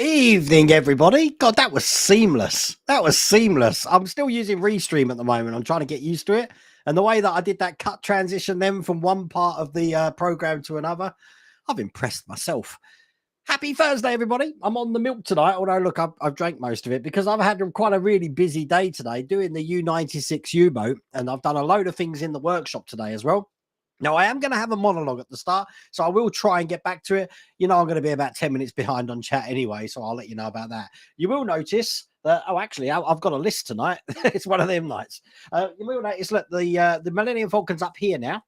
Evening, everybody. God, that was seamless. That was seamless. I'm still using Restream at the moment. I'm trying to get used to it. And the way that I did that cut transition then from one part of the program to another, I've impressed myself. Happy Thursday, everybody. I'm on the milk tonight, although, look, I've drank most of it because I've had quite a really busy day today doing the U-96 U-boat, and I've done a load of things in the workshop today as well. Now, I am going to have a monologue at the start, so I will try and get back to it. You know, I'm going to be about 10 minutes behind on chat anyway, so I'll let you know about that. You will notice that, actually, I've got a list tonight. It's one of them nights. You will notice, look, the Millennium Falcon's up here now.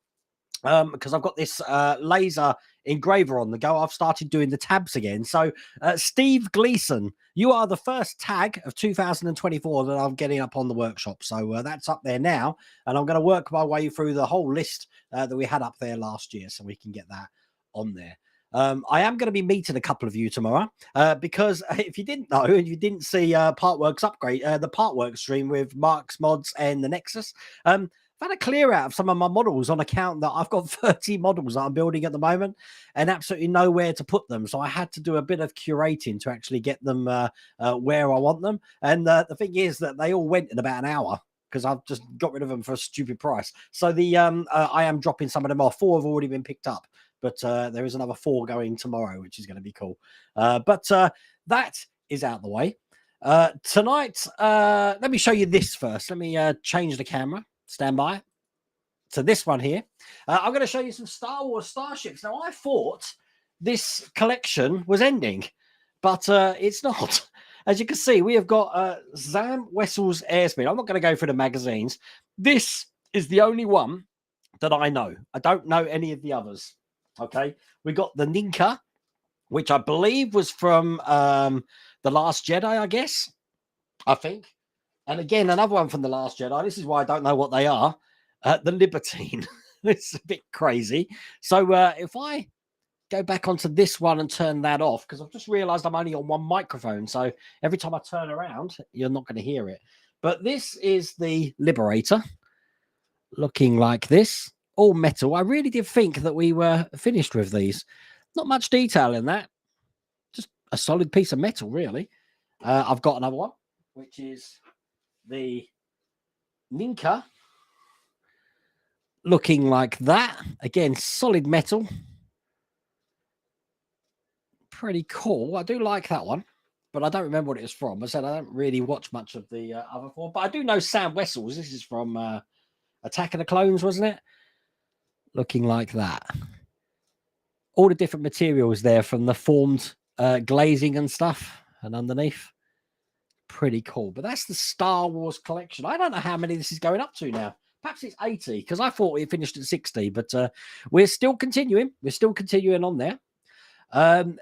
Because I've got this laser engraver on the go. I've started doing the tabs again. So, Steve Gleason, you are the first tag of 2024 that I'm getting up on the workshop. So that's up there now. And I'm going to work my way through the whole list that we had up there last year so we can get that on there. I am going to be meeting a couple of you tomorrow because if you didn't know and you didn't see Partworks Upgrade, the Partworks stream with Mark's Mods and the Nexus, I've had a clear out of some of my models on account that I've got 30 models that I'm building at the moment and absolutely nowhere to put them. So I had to do a bit of curating to actually get them where I want them. And the thing is that they all went in about an hour because I've just got rid of them for a stupid price. So the I am dropping some of them off. 4 have already been picked up, but there is another 4 going tomorrow, which is going to be cool. But that is out the way. Tonight, let me show you this first. Let me change the camera. Stand by. So this one here, I'm going to show you some Star Wars starships. Now, I thought this collection was ending, but it's not. As you can see, we have got Zam Wessel's Airspeed. I'm not going to go through the magazines. This is the only one that I know. I don't know any of the others. Okay. We got the Ninka, which I believe was from The Last Jedi, I guess. I think. And again, another one from The Last Jedi. This is why I don't know what they are. The Libertine. It's a bit crazy. So if I go back onto this one and turn that off, because I've just realized I'm only on one microphone. So every time I turn around, you're not going to hear it. But this is the Liberator, looking like this. All metal. I really did think that we were finished with these. Not much detail in that. Just a solid piece of metal, really. I've got another one, which is the Ninka, looking like that. Again, solid metal. Pretty cool. I do like that one, but I don't remember what it was from. I said I don't really watch much of the other 4, but I do know Sam Wessels. This is from Attack of the Clones, wasn't it? Looking like that. All the different materials there from the formed glazing and stuff and underneath. Pretty cool. But that's the Star Wars collection. I don't know how many this is going up to now. Perhaps it's 80 because I thought we finished at 60, but we're still continuing. We're still continuing on there.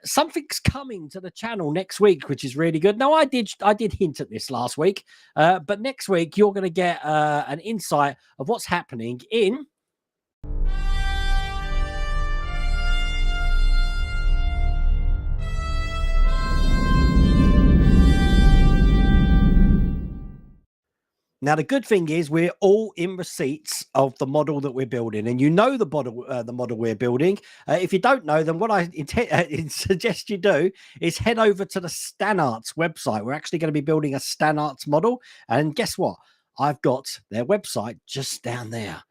Something's coming to the channel next week, which is really good. Now, I did hint at this last week, but next week you're going to get an insight of what's happening in Now, the good thing is we're all in receipts of the model that we're building, and you know the model we're building. If you don't know, then what I suggest you do is head over to the StanArts website. We're actually going to be building a StanArts model, and guess what? I've got their website just down there.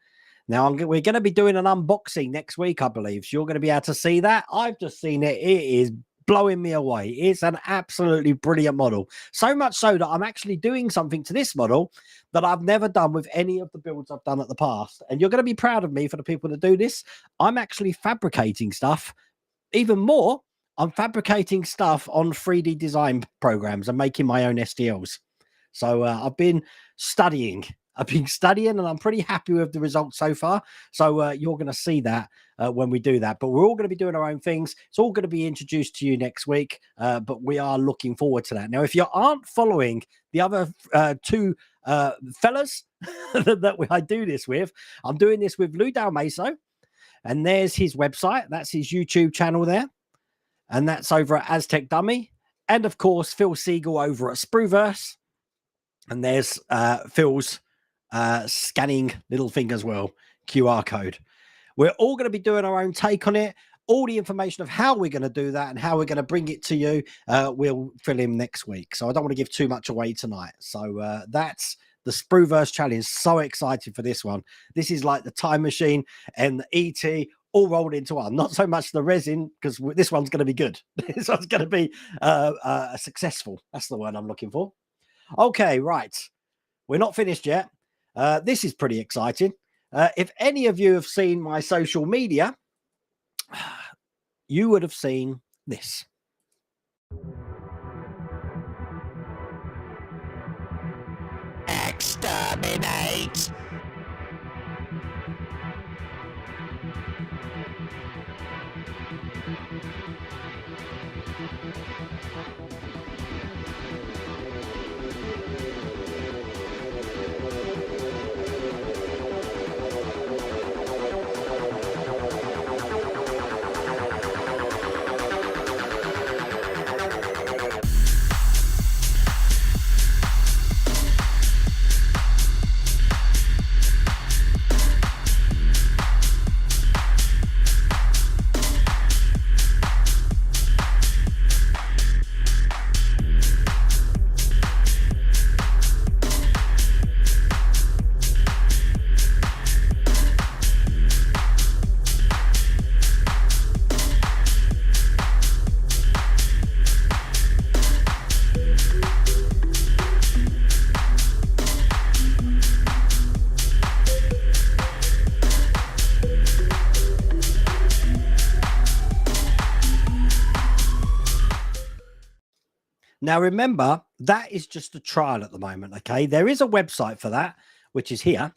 Now, we're going to be doing an unboxing next week, I believe. So you're going to be able to see that. I've just seen it. It is blowing me away. It's an absolutely brilliant model. So much so that I'm actually doing something to this model that I've never done with any of the builds I've done at the past. And you're going to be proud of me for the people that do this. I'm actually fabricating stuff. Even more, I'm fabricating stuff on 3D design programs and making my own STLs. So I've been studying. And I'm pretty happy with the results so far. So you're going to see that when we do that. But we're all going to be doing our own things. It's all going to be introduced to you next week. But we are looking forward to that. Now, if you aren't following the other 2 fellas that I do this with, I'm doing this with Lou Dalmaso. And there's his website. That's his YouTube channel there. And that's over at Aztec Dummy. And, of course, Phil Siegel over at Sprueverse. And there's Phil's scanning little thing as well, QR code. We're all going to be doing our own take on it. all the information of how we're going to do that and how we're going to bring it to you, we'll fill in next week. So I don't want to give too much away tonight. So that's the Sprueverse Challenge. So excited for this one. This is like the Time Machine and the ET all rolled into one. Not so much the resin, because this one's going to be good. This one's going to be successful. That's the word I'm looking for. Okay, right. We're not finished yet. This is pretty exciting. If any of you have seen my social media, you would have seen this. Exterminate! Now, remember, that is just a trial at the moment, okay? There is a website for that, which is here,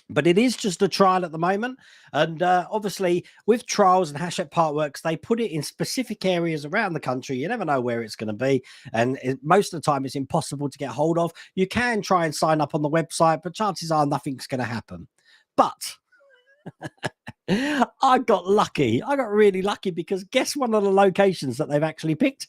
but it is just a trial at the moment. And obviously, with trials and Hachette Partworks, they put it in specific areas around the country. You never know where it's going to be. And most of the time, it's impossible to get hold of. You can try and sign up on the website, but chances are nothing's going to happen. But I got lucky. I got really lucky, because guess one of the locations that they've actually picked?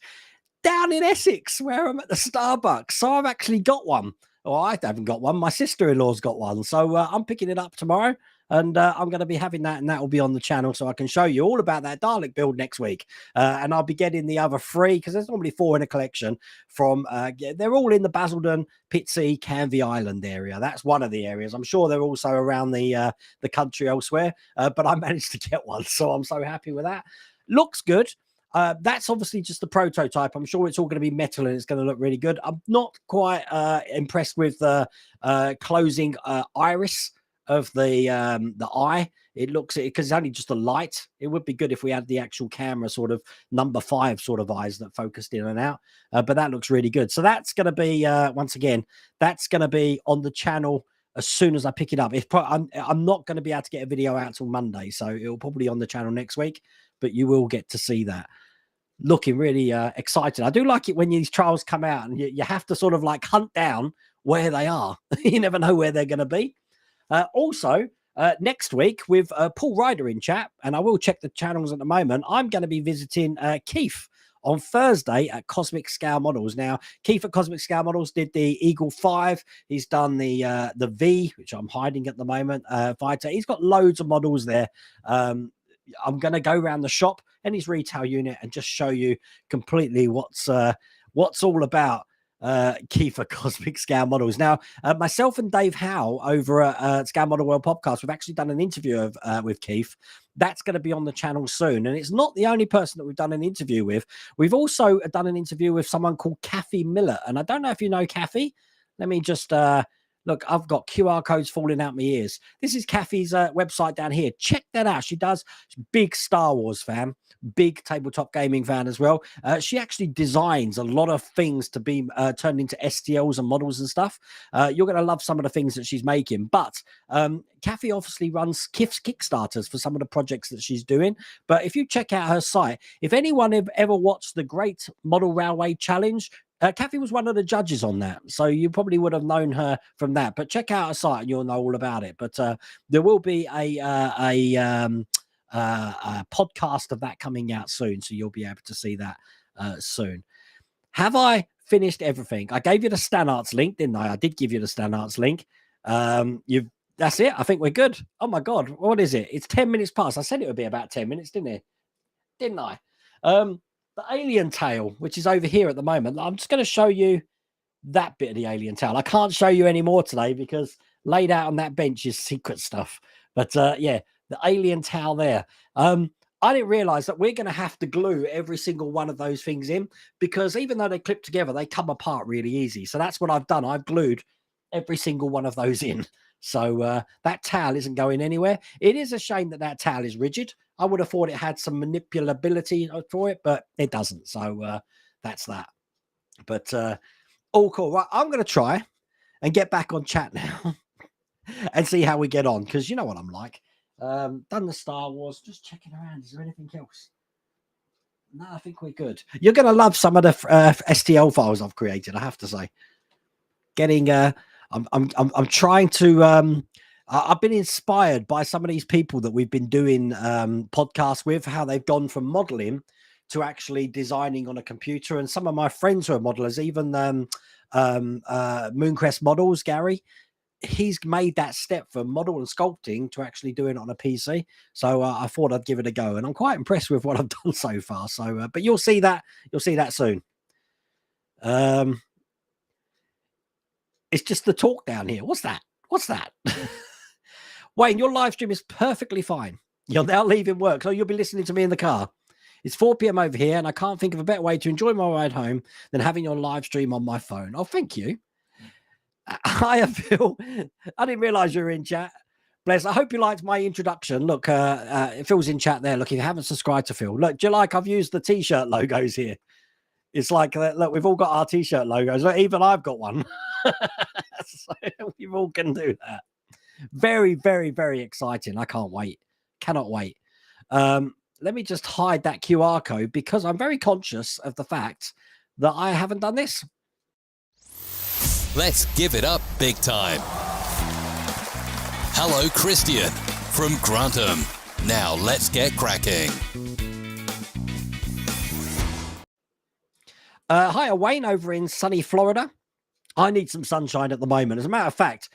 Down in Essex, where I'm at the Starbucks. So I've actually got one. Well, I haven't got one. My sister-in-law's got one. So I'm picking it up tomorrow, and I'm going to be having that, and that will be on the channel, so I can show you all about that Dalek build next week. And I'll be getting the other 3, because there's normally 4 in a collection from, they're all in the Basildon, Pitsea, Canvey Island area. That's one of the areas. I'm sure they're also around the country elsewhere, but I managed to get one, so I'm so happy with that. Looks good. That's obviously just the prototype. I'm sure it's all going to be metal and it's going to look really good. I'm not quite impressed with the closing iris of the eye. It looks, because it's only just a light. It would be good if we had the actual camera sort of number 5 sort of eyes that focused in and out. But that looks really good. So that's going to be, once again, that's going to be on the channel as soon as I pick it up. I'm not going to be able to get a video out till Monday, so it'll probably be on the channel next week, but you will get to see that. Looking really excited. I do like it when these trials come out and you have to sort of like hunt down where they are. You never know where they're going to be. Also, next week with Paul Ryder in chat, and I will check the channels at the moment, I'm going to be visiting Keith on Thursday at Cosmic Scale Models. Now, Keith at Cosmic Scale Models did the Eagle 5. He's done the V, which I'm hiding at the moment. Fighter. He's got loads of models there. I'm going to go around the shop and his retail unit and just show you completely what's all about Keith at Cosmic Scale Models. Now, myself and Dave Howe over at Scale Model World Podcast, we've actually done an interview with Keith. That's going to be on the channel soon. And it's not the only person that we've done an interview with. We've also done an interview with someone called Kathy Miller. And I don't know if you know Kathy. Let me just... look, I've got QR codes falling out my ears. This is Kathy's website down here. Check that out. She's big Star Wars fan, big tabletop gaming fan as well. She actually designs a lot of things to be turned into STLs and models and stuff. You're going to love some of the things that she's making. But Kathy obviously runs Kickstarters for some of the projects that she's doing. But if you check out her site, if anyone have ever watched the Great Model Railway Challenge, Kathy was one of the judges on that, so you probably would have known her from that. But check out her site and you'll know all about it. But there will be a podcast of that coming out soon, so you'll be able to see that soon. Have I finished everything? I gave you the Stan Arts link, didn't I? I did give you the Stan Arts link. That's it. I think we're good. Oh my God, what is it? It's 10 minutes past. I said it would be about 10 minutes, didn't it? didn't I? The alien tail, which is over here at the moment. I'm just going to show you that bit of the alien tail. I can't show you any more today because laid out on that bench is secret stuff. But yeah, the alien tail there. I didn't realize that we're going to have to glue every single one of those things in, because even though they clip together, they come apart really easy. So that's what I've done. I've glued every single one of those in. So that towel isn't going anywhere. It is a shame that that towel is rigid. I would have thought it had some manipulability for it, but it doesn't. So that's that. But all cool. Right, I'm going to try and get back on chat now and see how we get on, because you know what I'm like. Done the Star Wars. Just checking around. Is there anything else? No, I think we're good. You're going to love some of the STL files I've created, I have to say. Getting I'm trying to I've been inspired by some of these people that we've been doing podcasts with, how they've gone from modeling to actually designing on a computer. And some of my friends who are modelers, even Mooncrest Models, Gary, he's made that step from model and sculpting to actually doing it on a PC. So I thought I'd give it a go, and I'm quite impressed with what I've done so far. So, but you'll see that soon. It's just the talk down here. What's that? Wayne, your live stream is perfectly fine. You're now leaving work, so you'll be listening to me in the car. It's 4 p.m. over here, and I can't think of a better way to enjoy my ride home than having your live stream on my phone. Oh, thank you. Hiya, Phil. I didn't realize you were in chat. Bless. I hope you liked my introduction. Look, Phil's in chat there. Look, if you haven't subscribed to Phil, look, do you like I've used the t-shirt logos here? It's like, look, we've all got our t-shirt logos. Look, even I've got one. So we all can do that. Very, very, very exciting. I can't wait. Cannot wait. Let me just hide that QR code because I'm very conscious of the fact that I haven't done this. Let's give it up big time. Hello, Christian from Grantham. Now let's get cracking. Hi, Wayne over in sunny Florida. I need some sunshine at the moment. As a matter of fact,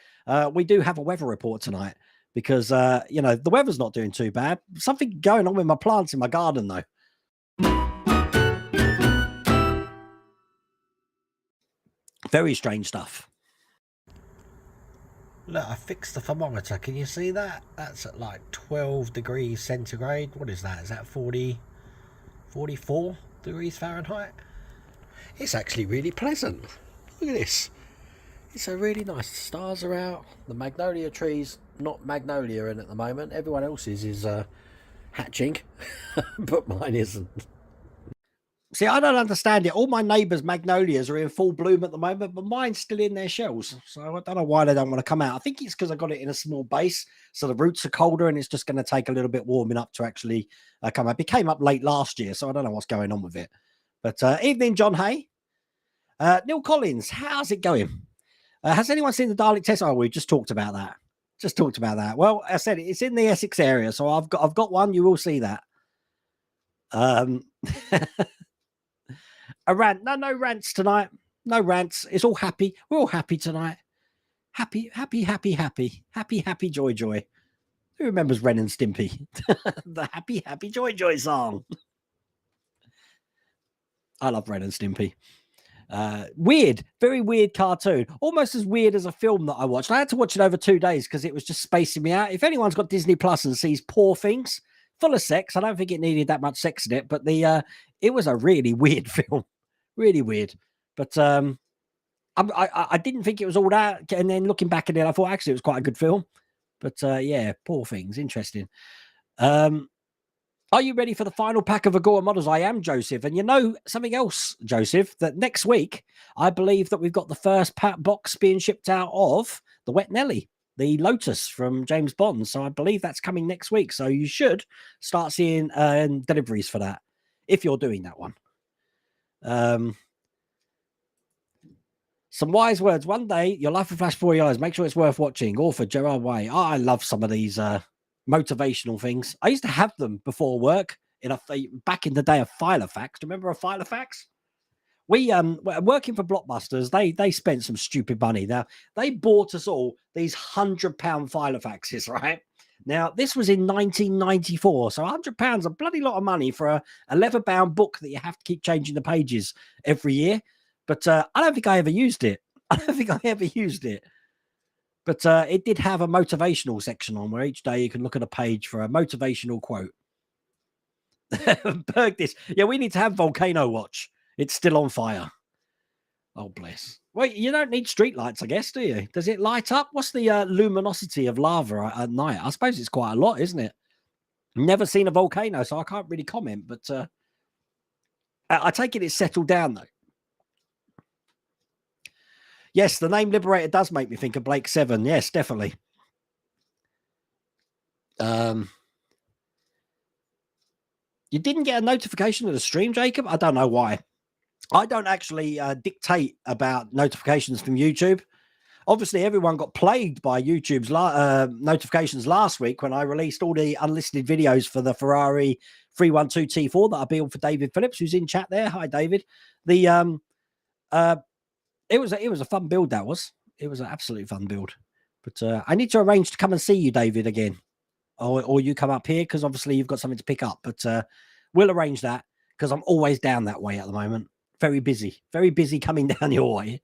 we do have a weather report tonight because, the weather's not doing too bad. Something going on with my plants in my garden, though. Very strange stuff. Look, I fixed the thermometer. Can you see that? That's at like 12 degrees centigrade. What is that? Is that 44 degrees Fahrenheit? It's actually really pleasant. Look at this. It's a really nice. The stars are out. The magnolia trees, not magnolia in at the moment. Everyone else's is hatching, but mine isn't. See, I don't understand it. All my neighbours' magnolias are in full bloom at the moment, but mine's still in their shells. So I don't know why they don't want to come out. I think it's because I got it in a small base, so the roots are colder, and it's just going to take a little bit warming up to actually come up. It came up late last year, so I don't know what's going on with it. But evening, John Hay. Neil Collins, how's it going? Has anyone seen the Dalek test? Oh, we just talked about that. Well, I said it's in the Essex area, so I've got one. You will see that. A rant. No rants tonight. No rants. It's all happy. We're all happy tonight. Happy, joy. Who remembers Ren and Stimpy? The happy, joy song. I love Ren and Stimpy. Weird, very weird cartoon. Almost as weird as a film that I watched. I had to watch it over 2 days because it was just spacing me out. If anyone's got Disney Plus and sees Poor Things, full of sex, I don't think it needed that much sex in it, but it was a really weird film. Really weird. But I didn't think it was all that. And then looking back at it, I thought actually it was quite a good film. But yeah, Poor Things. Interesting. Are you ready for the final pack of Agora models? I am, Joseph. And you know something else, Joseph, that next week, I believe that we've got the first box being shipped out of the Wet Nelly, the Lotus from James Bond. So I believe that's coming next week. So you should start seeing deliveries for that if you're doing that one. Some wise words. One day, your life will flash before your eyes. Make sure it's worth watching. Author Gerard Way. Oh, I love some of these motivational things. I used to have them before work back in the day of Filofax. Do you remember a Filofax? We working for Blockbusters, they spent some stupid money. Now they bought us all these £100 Filofaxes, right? Now, this was in 1994, so £100 a bloody lot of money for a leather-bound book that you have to keep changing the pages every year. But I don't think I ever used it. I don't think I ever used it. But it did have a motivational section on where each day you can look at a page for a motivational quote. Berg this. Yeah, we need to have Volcano Watch. It's still on fire. Oh, bless. Well, you don't need streetlights, I guess, do you? Does it light up? What's the luminosity of lava at night? I suppose it's quite a lot, isn't it? Never seen a volcano, so I can't really comment. But I take it's settled down, though. Yes, the name Liberator does make me think of Blake 7. Yes, definitely. You didn't get a notification of the stream, Jacob? I don't know why. I don't actually dictate about notifications from YouTube. Obviously, everyone got plagued by YouTube's notifications last week when I released all the unlisted videos for the Ferrari 312 T4 that I built for David Phillips, who's in chat there. Hi, David. It was a fun build. That was. It was an absolutely fun build. But I need to arrange to come and see you, David, again, or you come up here because obviously you've got something to pick up. But we'll arrange that because I'm always down that way at the moment. Very busy coming down your way.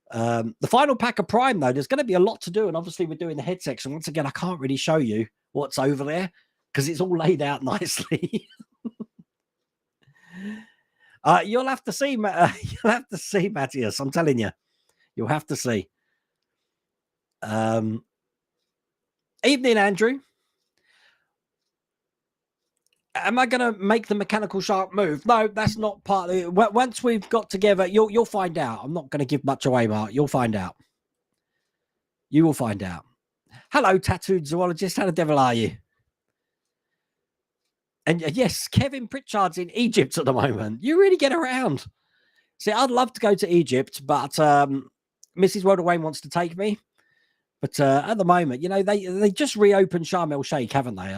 The final pack of Prime, though, there's going to be a lot to do. And obviously we're doing the head section. Once again, I can't really show you what's over there because it's all laid out nicely. You'll have to see, you'll have to see, Matthias. I'm telling you, you'll have to see. Evening, Andrew. Am I going to make the mechanical shark move? No, that's not part of it. Once we've got together, you'll find out. I'm not going to give much away, Mark. You'll find out. You will find out. Hello, tattooed zoologist. How the devil are you? And yes, Kevin Pritchard's in Egypt at the moment. You really get around. See, I'd love to go to Egypt, but Mrs. World Wayne wants to take me. But at the moment, you know, they just reopened Sharm el Sheikh, haven't they?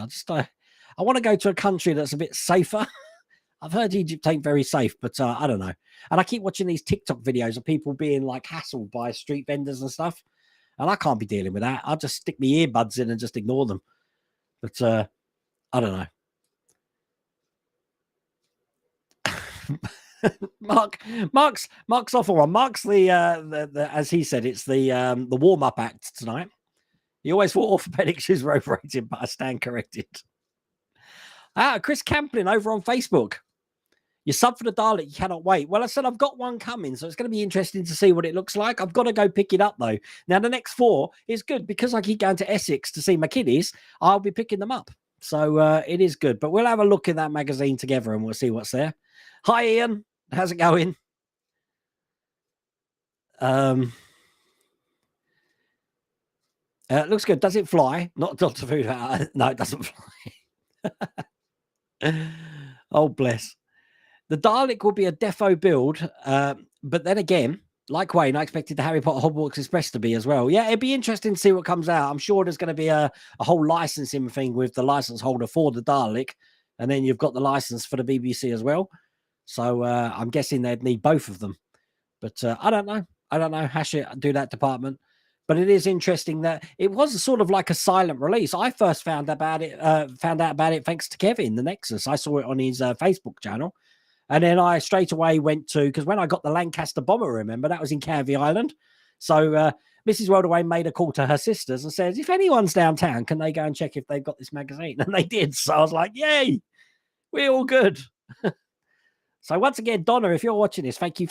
I want to go to a country that's a bit safer. I've heard Egypt ain't very safe, but I don't know. And I keep watching these TikTok videos of people being like hassled by street vendors and stuff. And I can't be dealing with that. I'll just stick my earbuds in and just ignore them. But I don't know. Mark's off on one. Mark's the as he said, it's the warm-up act tonight. He always thought orthopedic shoes were overrated, but I stand corrected. Chris Camplin over on Facebook. You sub for the Dalek, you cannot wait. Well, I said I've got one coming, so it's going to be interesting to see what it looks like. I've got to go pick it up, though. Now, the next 4 is good because I keep going to Essex to see my kiddies. I'll be picking them up. So it is good. But we'll have a look in that magazine together and we'll see what's there. Hi, Ian. How's it going? It looks good. Does it fly? Not Dr. Food. No, it doesn't fly. Oh, bless. The Dalek will be a defo build, but then again, like Wayne, I expected the Harry Potter Hogwarts Express to be as well. Yeah, it'd be interesting to see what comes out. I'm sure there's going to be a whole licensing thing with the license holder for the Dalek, and then you've got the license for the BBC as well. So I'm guessing they'd need both of them. But I don't know. I don't know how should do that department. But it is interesting that it was sort of like a silent release. I first found out about it thanks to Kevin, the Nexus. I saw it on his Facebook channel. And then I straight away went to, because when I got the Lancaster bomber, remember, that was in Canvey Island. So Mrs. Worldaway made a call to her sisters and says, if anyone's downtown, can they go and check if they've got this magazine? And they did. So I was like, yay, we're all good. So once again, Donna, if you're watching this, thank you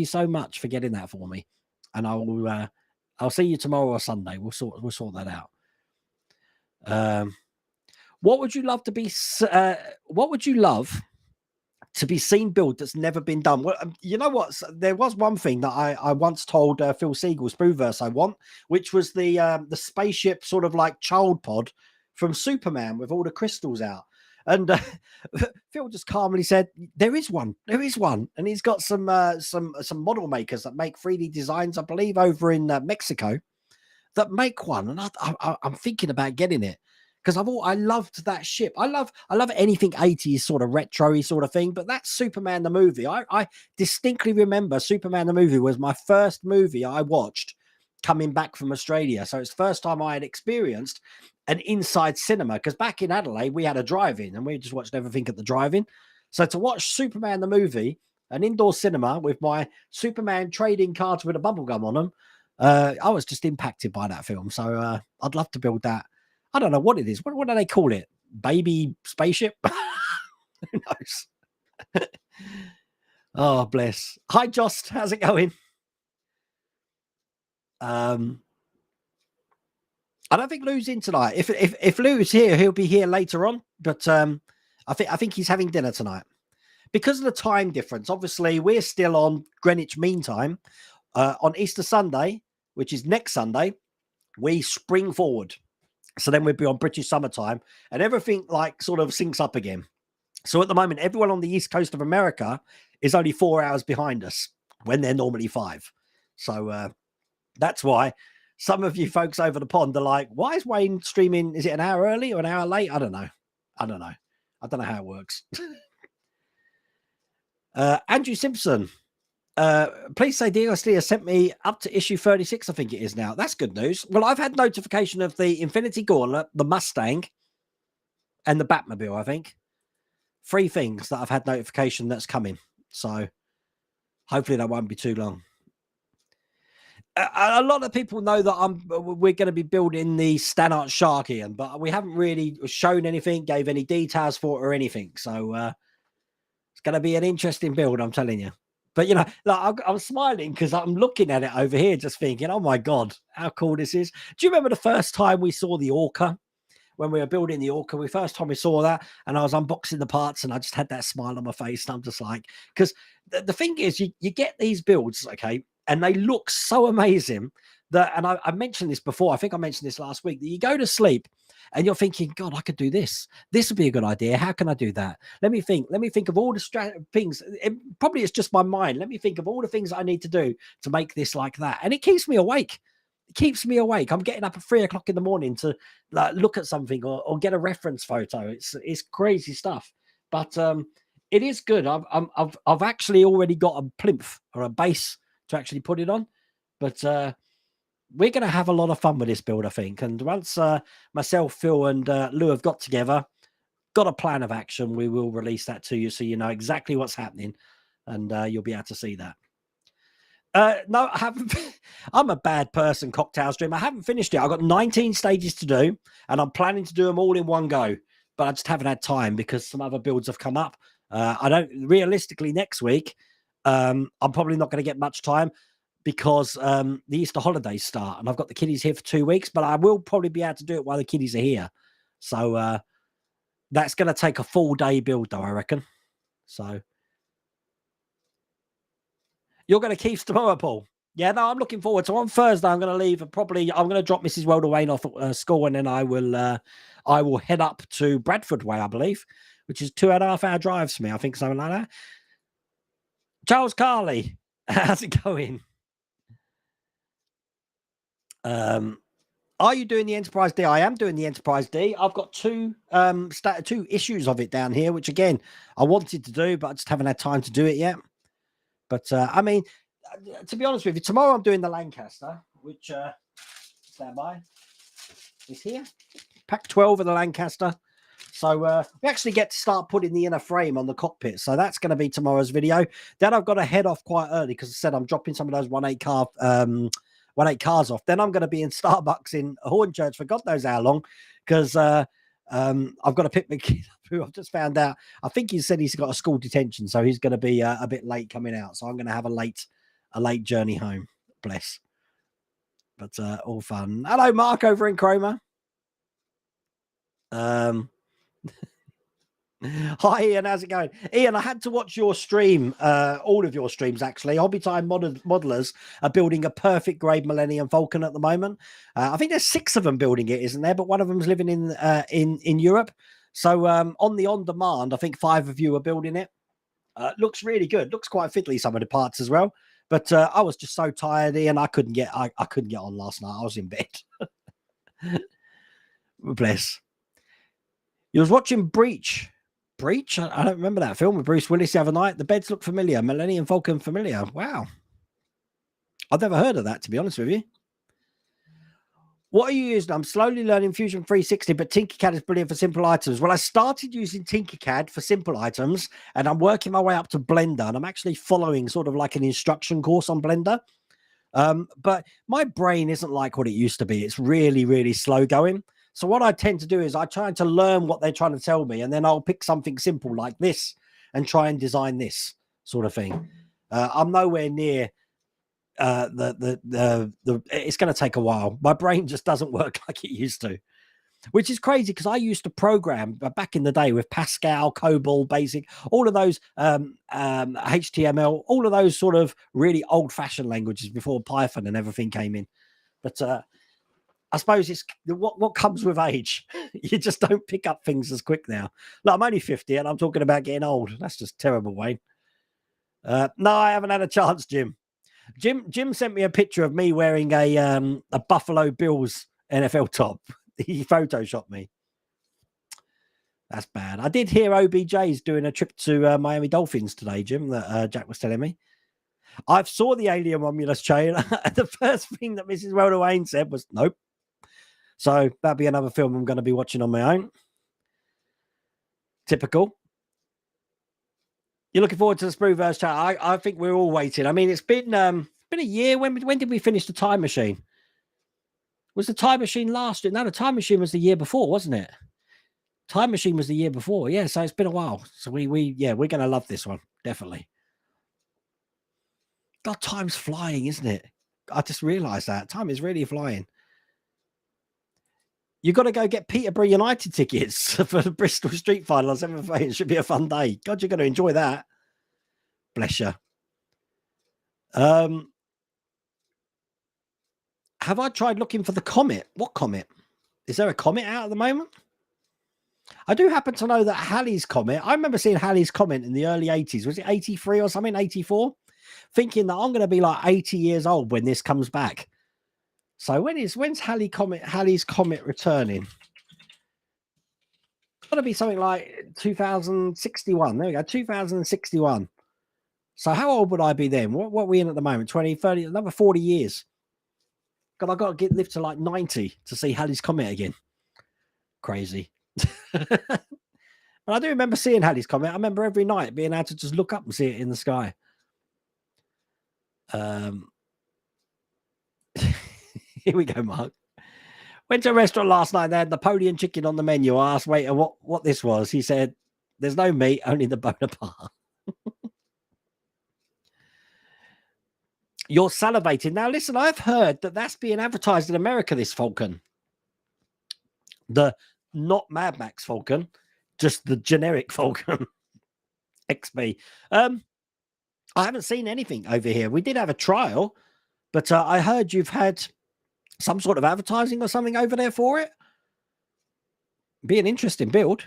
so much for getting that for me. And I'll see you tomorrow or Sunday. We'll sort that out. What would you love to be? What would you love to be seen build that's never been done? Well, you know what? There was one thing that I once told Phil Siegel's Spooverse I want, which was the spaceship sort of like child pod from Superman with all the crystals out. And Phil just calmly said, there is one. And he's got some model makers that make 3D designs, I believe, over in Mexico that make one. And I'm thinking about getting it because I loved that ship. I love anything 80s sort of retro-y sort of thing. But that's Superman the movie. I distinctly remember Superman the movie was my first movie I watched coming back from Australia. So it's the first time I had experienced an inside cinema, because back in Adelaide, we had a drive-in and we just watched everything at the drive-in. So to watch Superman the movie, an indoor cinema with my Superman trading cards with a bubble gum on them, I was just impacted by that film. So I'd love to build that. I don't know what it is. What do they call it? Baby spaceship? Who knows? Oh, bless. Hi, Jost. How's it going? I don't think Lou's in tonight. If Lou's here, he'll be here later on. But I think he's having dinner tonight because of the time difference. Obviously, we're still on Greenwich Mean Time. On Easter Sunday, which is next Sunday, we spring forward. So then we'll be on British summertime, and everything like sort of syncs up again. So at the moment, everyone on the East Coast of America is only 4 hours behind us when they're normally 5. So that's why some of you folks over the pond are like, why is Wayne streaming? Is it an hour early or an hour late? I don't know. I don't know how it works. Andrew Simpson. Please say DSD has sent me up to issue 36, I think it is now. That's good news. Well, I've had notification of the Infinity Gauntlet, the Mustang, and the Batmobile, I think. 3 things that I've had notification that's coming. So hopefully that won't be too long. A lot of people know that we're going to be building the Stanart Shark, Ian, but we haven't really shown anything, gave any details for it or anything. So it's going to be an interesting build, I'm telling you. But, you know, like, I'm smiling because I'm looking at it over here just thinking, oh, my God, how cool this is. Do you remember the first time we saw the Orca? When we were building the Orca, the first time we saw that, and I was unboxing the parts and I just had that smile on my face. And I'm just like, because the thing is, you get these builds, okay, and they look so amazing that, and I mentioned this before, I think I mentioned this last week, that you go to sleep and you're thinking, God, I could do this. This would be a good idea. How can I do that? Let me think of all the things. Probably it's just my mind. Let me think of all the things I need to do to make this like that. And it keeps me awake. It keeps me awake. I'm getting up at 3 o'clock in the morning to like look at something or get a reference photo. It's crazy stuff, but it is good. I've actually already got a plinth or a base to actually put it on, but we're going to have a lot of fun with this build, I think. And once myself, Phil, and Lou have got together, got a plan of action, we will release that to you so you know exactly what's happening, and you'll be able to see that. No, I haven't. I'm a bad person, Cocktail Stream. I haven't finished it. I've got 19 stages to do, and I'm planning to do them all in one go. But I just haven't had time because some other builds have come up. I don't realistically next week. I'm probably not going to get much time because the Easter holidays start, and I've got the kiddies here for 2 weeks. But I will probably be able to do it while the kiddies are here. So that's going to take a full day build, though, I reckon. So. You're going to Keith's tomorrow, Paul? Yeah, no, I'm looking forward. So on Thursday, I'm going to leave. I'm going to drop Mrs. Welder Wayne off at school, and then I will head up to Bradford Way, I believe, which is 2.5 hour drive for me. I think something like that. Charles Carley, how's it going? Are you doing the Enterprise D? I am doing the Enterprise D. I've got 2 issues of it down here, which again I wanted to do, but I just haven't had time to do it yet. But I mean, to be honest with you, tomorrow I'm doing the Lancaster, which stand by, is here. Pack 12 of the Lancaster. So we actually get to start putting the inner frame on the cockpit. So that's going to be tomorrow's video. Then I've got to head off quite early because I said I'm dropping some of those 1.8 cars off. Then I'm going to be in Starbucks in Hornchurch for God knows how long because I've got to pick my kid up who I've just found out. I think he said he's got a school detention, so he's going to be a bit late coming out. So I'm going to have a late journey home. Bless. But all fun. Hello, Mark over in Cromer. Hi, Ian. How's it going? Ian, I had to watch your stream, all of your streams, actually. Hobby Time Modelers are building a perfect grade Millennium Falcon at the moment. I think there's 6 of them building it, isn't there? But one of them's living in Europe. So on the on-demand, I think 5 of you are building it. Looks really good. Looks quite fiddly, some of the parts as well. But I was just so tired, Ian. I couldn't get on last night. I was in bed. Bless. You was watching Breach. Breach? I don't remember that film with Bruce Willis the other night. The beds look familiar. Millennium Falcon familiar. Wow. I've never heard of that, to be honest with you. What are you using? I'm slowly learning Fusion 360, but Tinkercad is brilliant for simple items. Well, I started using Tinkercad for simple items, and I'm working my way up to Blender, and I'm actually following sort of like an instruction course on Blender. But my brain isn't like what it used to be. It's really, really slow going. So what I tend to do is I try to learn what they're trying to tell me, and then I'll pick something simple like this and try and design this sort of thing. I'm nowhere near it's going to take a while. My brain just doesn't work like it used to, which is crazy because I used to program back in the day with Pascal, COBOL, BASIC, all of those HTML, all of those sort of really old-fashioned languages before Python and everything came in. But I suppose it's what comes with age. You just don't pick up things as quick now. Like, I'm only 50 and I'm talking about getting old. That's just terrible, Wayne. No, I haven't had a chance, Jim. Jim sent me a picture of me wearing a Buffalo Bills NFL top. He photoshopped me. That's bad. I did hear OBJ's doing a trip to Miami Dolphins today, Jim, that Jack was telling me. I saw the Alien Romulus trailer. The first thing that Mrs. Welder Wayne said was, nope. So that'll be another film I'm going to be watching on my own. Typical. You're looking forward to the Sprueverse chat. I think we're all waiting. I mean, it's been a year. When did we finish the Time Machine? Was the Time Machine last year? No, the Time Machine was the year before, wasn't it? Time Machine was the year before. Yeah, so it's been a while. So we're going to love this one. Definitely. God, time's flying, isn't it? I just realized that. Time is really flying. You've got to go get Peterborough United tickets for the Bristol Street Final on 7th of May. It should be a fun day. God, you're going to enjoy that. Bless you. Have I tried looking for the comet? What comet? Is there a comet out at the moment? I do happen to know that Halley's Comet, I remember seeing Halley's Comet in the early 80s. Was it 83 or something, 84? Thinking that I'm going to be like 80 years old when this comes back. So when's Halley's Comet returning? It's got to be something like 2061. There we go, 2061. So how old would I be then? What are we in at the moment? 20, 30, another 40 years. God, I've got to live to like 90 to see Halley's Comet again. Crazy. But I do remember seeing Halley's Comet. I remember every night being able to just look up and see it in the sky. Here we go, Mark. Went to a restaurant last night. They had Napoleon chicken on the menu. I asked waiter what this was. He said, "There's no meat, only the Bonaparte." You're salivating. Now, listen, I've heard that that's being advertised in America, this Falcon. The not Mad Max Falcon, just the generic Falcon XB. I haven't seen anything over here. We did have a trial, but I heard you've had some sort of advertising or something over there for it. Be an interesting build.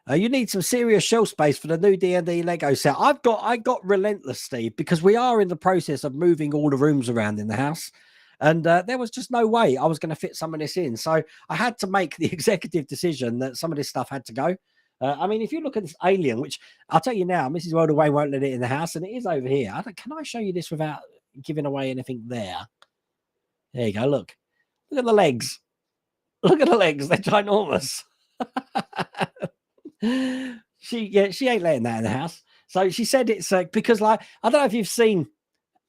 You need some serious shelf space for the new D&D Lego set. I got Relentless, Steve, because we are in the process of moving all the rooms around in the house. And there was just no way I was going to fit some of this in. So I had to make the executive decision that some of this stuff had to go. I mean, if you look at this Alien, which I'll tell you now, Mrs. Wildaway won't let it in the house, and it is over here. Can I show you this without giving away anything there? There you go. Look at the legs. Look at the legs. They're ginormous. She ain't letting that in the house. So she said it's because, like, I don't know if you've seen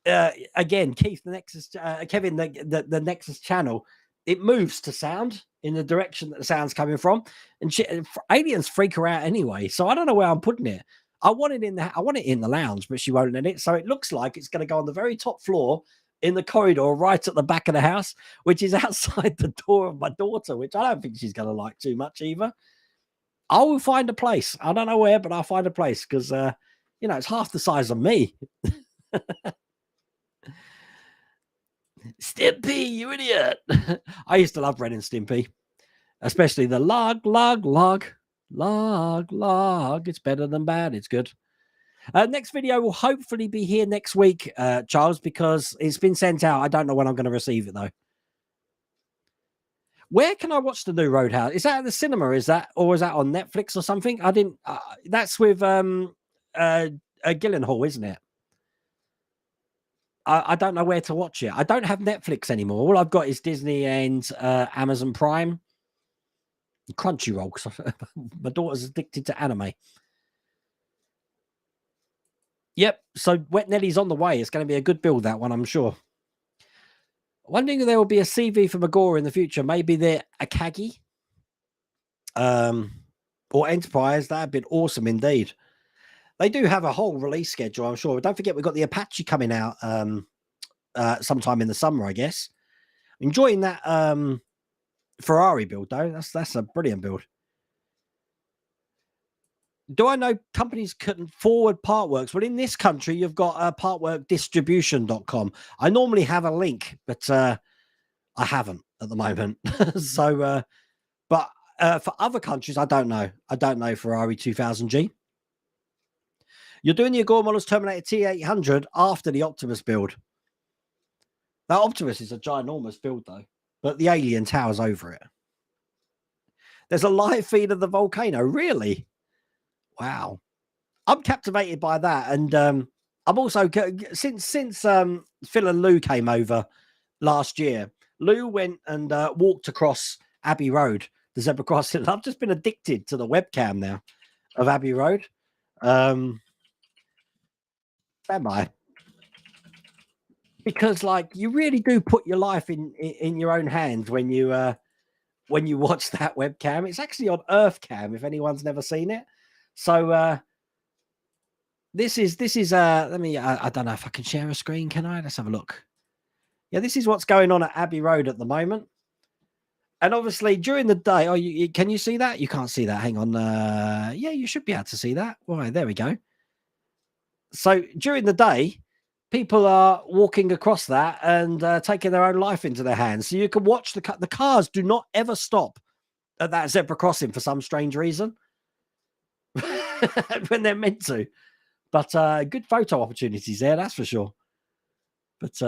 again, Keith, the Nexus, Kevin, the Nexus channel, it moves to sound in the direction that the sound's coming from, and aliens freak her out anyway. So I don't know where I'm putting it. I want it in the lounge, but she won't let it. So it looks like it's going to go on the very top floor in the corridor right at the back of the house, which is outside the door of my daughter, which I don't think she's going to like too much either. I will find a place. I don't know where, but I'll find a place because, it's half the size of me. Stimpy, you idiot. I used to love Ren and Stimpy, especially the log. It's better than bad. It's good. Next video will hopefully be here next week, Charles, because it's been sent out. I don't know when I'm going to receive it, though. Where can I watch the new Roadhouse? Is that at the cinema? Or is that on Netflix or something? I didn't. That's with Gyllenhaal, isn't it? I don't know where to watch it. I don't have Netflix anymore. All I've got is Disney and Amazon Prime, Crunchyroll, because my daughter's addicted to anime. Yep. So Wet Nelly's on the way. It's going to be a good build, that one, I'm sure. Wondering if there will be a CV for Magora in the future. Maybe they're Akagi, or Enterprise. That'd been awesome indeed. They do have a whole release schedule, I'm sure. But don't forget, we've got the Apache coming out sometime in the summer, I guess. Enjoying that Ferrari build, though. That's a brilliant build. Do I know companies couldn't forward part works? Well, in this country, you've got partworkdistribution.com. I normally have a link, but I haven't at the moment. So, but for other countries, I don't know. I don't know Ferrari 2000G. You're doing the Agora Models Terminator T800 after the Optimus build. That Optimus is a ginormous build, though, but the alien towers over it. There's a live feed of the volcano. Really? Wow. I'm captivated by that. And I'm also, since Phil and Lou came over last year, Lou went and walked across Abbey Road, the zebra crossing. I've just been addicted to the webcam now of Abbey Road. Am I? Because like you really do put your life in your own hands when you watch that webcam. It's actually on Earthcam if anyone's never seen it. So this is let me I don't know if I can share a screen, can I? Let's have a look. Yeah, this is what's going on at Abbey Road at the moment. And obviously during the day, can you see that? You can't see that. Hang on. Yeah, you should be able to see that. Why, there we go. So during the day, people are walking across that and taking their own life into their hands. So you can watch the cars do not ever stop at that zebra crossing for some strange reason. When they're meant to. But good photo opportunities there, that's for sure. But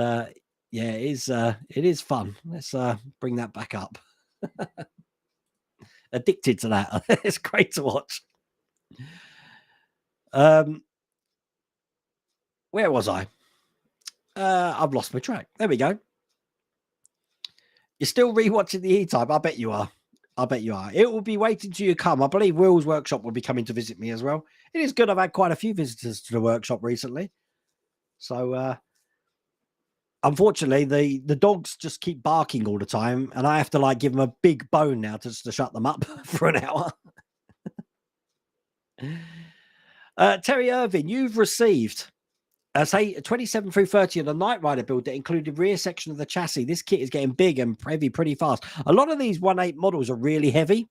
yeah, it is fun. Let's bring that back up. Addicted to that. It's great to watch. Where was I? I've lost my track. There we go. You're still rewatching the E-Type? I bet you are. I bet you are. It will be waiting till you come. I believe Will's workshop will be coming to visit me as well. It is good. I've had quite a few visitors to the workshop recently. So, unfortunately, the dogs just keep barking all the time. And I have to like give them a big bone now to shut them up for an hour. Terry Irvin, you've received say 27 through 30 of the Knight Rider build that included rear section of the chassis. This kit is getting big and heavy pretty fast. A lot of these 1.8 models are really heavy.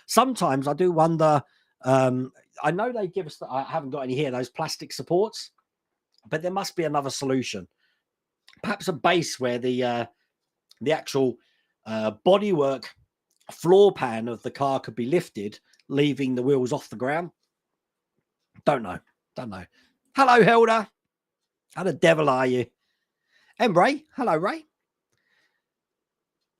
Sometimes I do wonder, I know they give us, I haven't got any here, those plastic supports, but there must be another solution. Perhaps a base where the actual bodywork floor pan of the car could be lifted, leaving the wheels off the ground. Don't know. Hello, Hilda. How the devil are you? And Ray. Hello, Ray.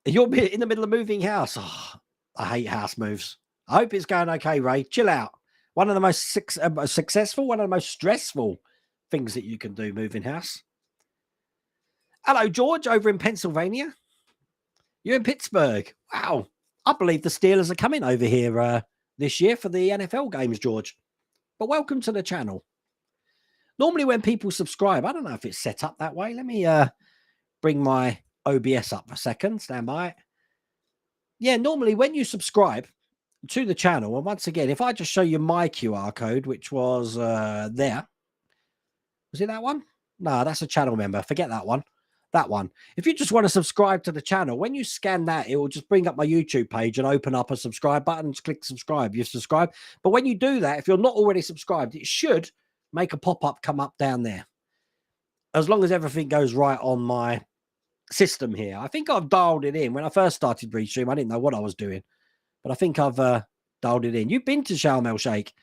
You're in the middle of moving house. Oh, I hate house moves. I hope it's going okay, Ray. Chill out. One of the most successful, one of the most stressful things that you can do, moving house. Hello, George, over in Pennsylvania. You're in Pittsburgh. Wow. I believe the Steelers are coming over here this year for the NFL games, George. But welcome to the channel. Normally when people subscribe, I don't know if it's set up that way. Let me bring my OBS up for a second. Stand by. Yeah, normally when you subscribe to the channel, and once again, if I just show you my QR code, which was there. Was it that one? No, that's a channel member. Forget that one. That one. If you just want to subscribe to the channel, when you scan that, it will just bring up my YouTube page and open up a subscribe button. Just click subscribe. You subscribe. But when you do that, if you're not already subscribed, it should make a pop-up come up down there. As long as everything goes right on my system here. I think I've dialed it in. When I first started Restream, I didn't know what I was doing. But I think I've dialed it in. You've been to Sharm el Sheikh.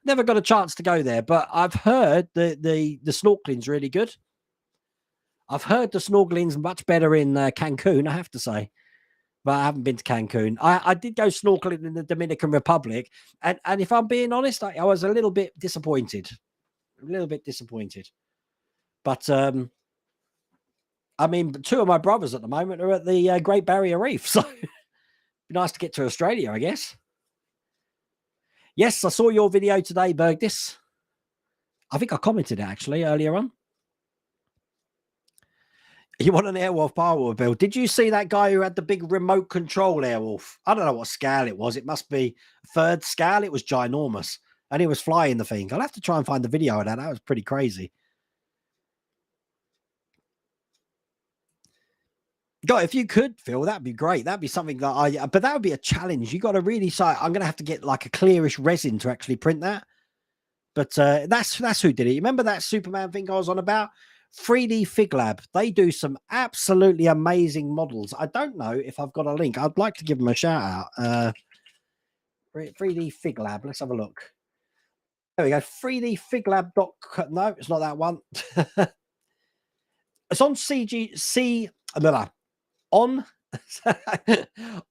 Never got a chance to go there, but I've heard the snorkeling's really good. I've heard the snorkeling's much better in Cancun, I have to say. But I haven't been to Cancun. I did go snorkeling in the Dominican Republic. And if I'm being honest, I was a little bit disappointed. But I mean, two of my brothers at the moment are at the Great Barrier Reef, so it'd be nice to get to Australia, I guess. Yes, I saw your video today, Bergdis. I think I commented it actually earlier on. You want an Airwolf Powerwolf build? Did you see that guy who had the big remote control Airwolf? I don't know what scale it was. It must be third scale. It was ginormous. And he was flying the thing. I'll have to try and find the video of that. That was pretty crazy. God, if you could, Phil, that'd be great. That'd be something that but that would be a challenge. You got to really say, I'm going to have to get like a clearish resin to actually print that. But that's who did it. You remember that Superman thing I was on about? 3D Fig Lab. They do some absolutely amazing models. I don't know if I've got a link. I'd like to give them a shout out. 3D Fig Lab. Let's have a look. There we go. 3dfiglab.com. No, it's not that one. It's on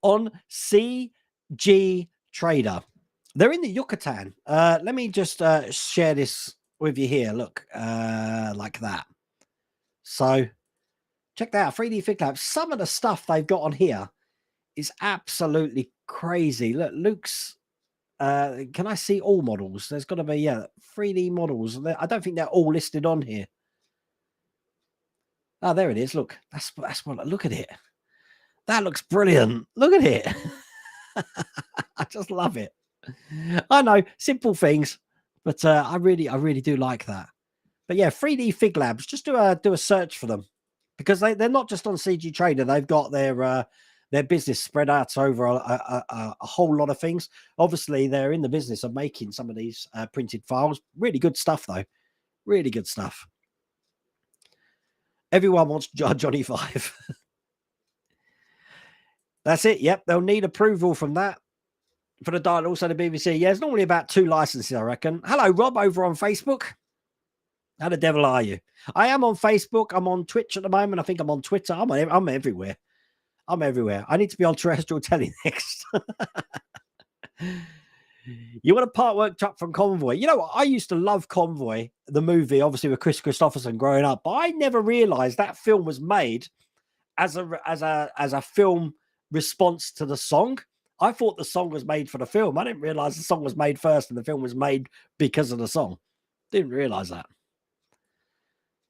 on CG Trader. They're in the Yucatan. Let me just share this with you here. Look, like that. So check that out. 3D Fig Lab. Some of the stuff they've got on here is absolutely crazy. Look, Luke's. Can I see all models? There's got to be 3D models. I don't think they're all listed on here. Oh, there it is. Look, that's what. Look at it. That looks brilliant. Look at it. I just love it. I know, simple things, but I really do like that. But yeah, 3D Fig Labs. Just do a search for them, because they're not just on CG Trader. They've got their business spread out over a whole lot of things. Obviously, they're in the business of making some of these printed files. Really good stuff, though. Really good stuff. Everyone wants Johnny 5. That's it. Yep, they'll need approval from that for the Dalek, also the BBC. Yeah, it's normally about 2 licenses, I reckon. Hello, Rob, over on Facebook. How the devil are you? I am on Facebook. I'm on Twitch at the moment. I think I'm on Twitter. I'm everywhere. I'm everywhere. I need to be on terrestrial telly next. You want a part work truck from Convoy? You know what? I used to love Convoy, the movie, obviously with Chris Christopherson growing up, but I never realized that film was made as a film response to the song. I thought the song was made for the film. I didn't realize the song was made first and the film was made because of the song. Didn't realize that.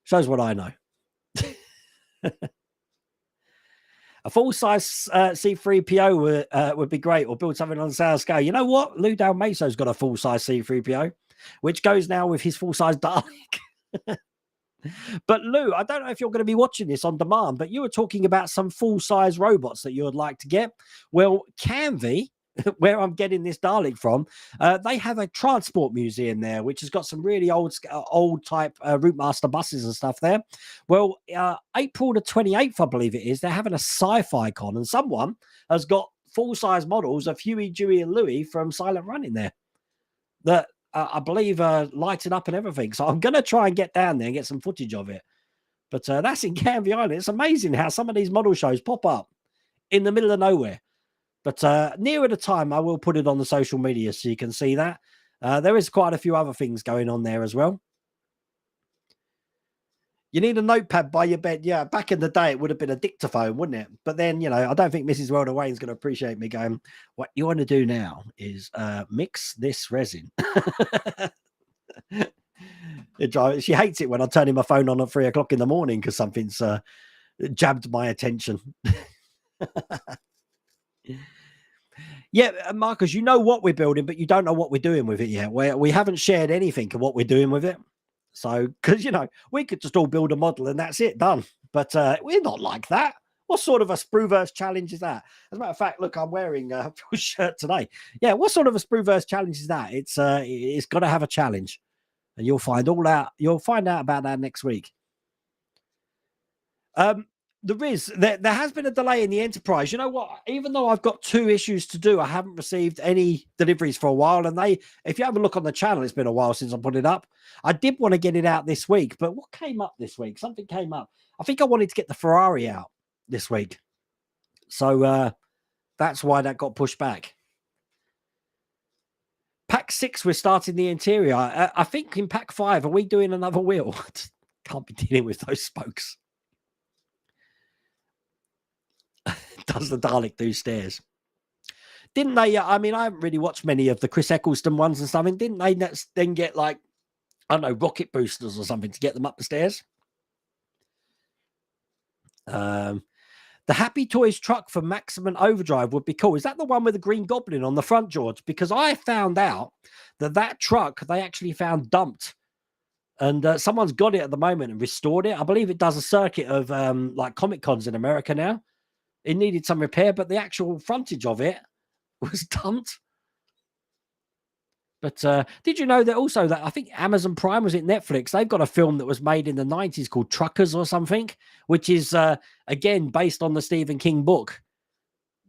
Shows what I know. A full-size C3PO would be great, or build something on the sales scale. You know what? Lou Dalmaso's got a full-size C3PO, which goes now with his full-size Dalek. But Lou, I don't know if you're going to be watching this on demand, but you were talking about some full-size robots that you would like to get. Well, Canvey, where I'm getting this Dalek from, they have a transport museum there, which has got some really old type Routemaster buses and stuff there. Well, April the 28th, I believe it is, they're having a sci-fi con, and someone has got full-size models of Huey, Dewey, and Louie from Silent Run in there that I believe lighting up and everything. So I'm going to try and get down there and get some footage of it. But that's in Canvey Island. It's amazing how some of these model shows pop up in the middle of nowhere. But nearer the time, I will put it on the social media so you can see that. There is quite a few other things going on there as well. You need a notepad by your bed. Yeah, back in the day, it would have been a dictaphone, wouldn't it? But then, you know, I don't think Mrs. Welder Wayne's going to appreciate me going, what you want to do now is mix this resin. She hates it when I turn my phone on at 3 o'clock in the morning because something's jabbed my attention. Yeah, Marcus, you know what we're building, but you don't know what we're doing with it yet. We haven't shared anything of what we're doing with it. So, because, you know, we could just all build a model and that's it, done. But we're not like that. What sort of a Sprueverse challenge is that? As a matter of fact, look, I'm wearing a shirt today. Yeah, what sort of a Sprueverse challenge is that? It's got to have a challenge. And you'll find out about that next week. There has been a delay in the Enterprise. You know what? Even though I've got 2 issues to do, I haven't received any deliveries for a while. And if you have a look on the channel, it's been a while since I put it up. I did want to get it out this week, but what came up this week? Something came up. I think I wanted to get the Ferrari out this week. So that's why that got pushed back. Pack 6, we're starting the interior. I think in Pack 5, are we doing another wheel? Can't be dealing with those spokes. Does the Dalek do stairs? Didn't they? I mean, I haven't really watched many of the Chris Eccleston ones and something. Didn't they then get like, I don't know, rocket boosters or something to get them up the stairs? The Happy Toys truck for Maximum Overdrive would be cool. Is that the one with the Green Goblin on the front, George? Because I found out that truck they actually found dumped, and someone's got it at the moment and restored it. I believe it does a circuit of like Comic Cons in America now. It needed some repair, but the actual frontage of it was dumped. But did you know that also that I think Amazon Prime, was it Netflix? They've got a film that was made in the 90s called Truckers or something, which is, again, based on the Stephen King book,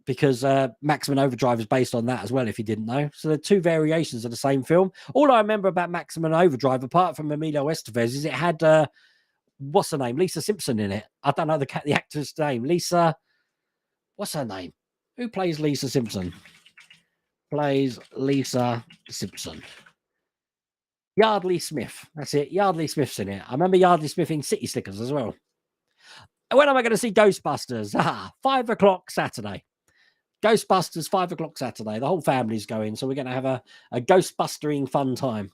because Maximum Overdrive is based on that as well, if you didn't know. So they're two variations of the same film. All I remember about Maximum Overdrive, apart from Emilio Estevez, is it had, what's her name? Lisa Simpson in it. I don't know the actress name. Lisa, what's her name? Who plays Lisa Simpson? Plays Lisa Simpson. Yardley Smith. That's it. Yardley Smith's in it. I remember Yardley Smith in City Slickers as well. When am I going to see Ghostbusters? 5 o'clock Saturday. Ghostbusters, 5 o'clock Saturday. The whole family's going, so we're going to have a Ghostbustering fun time.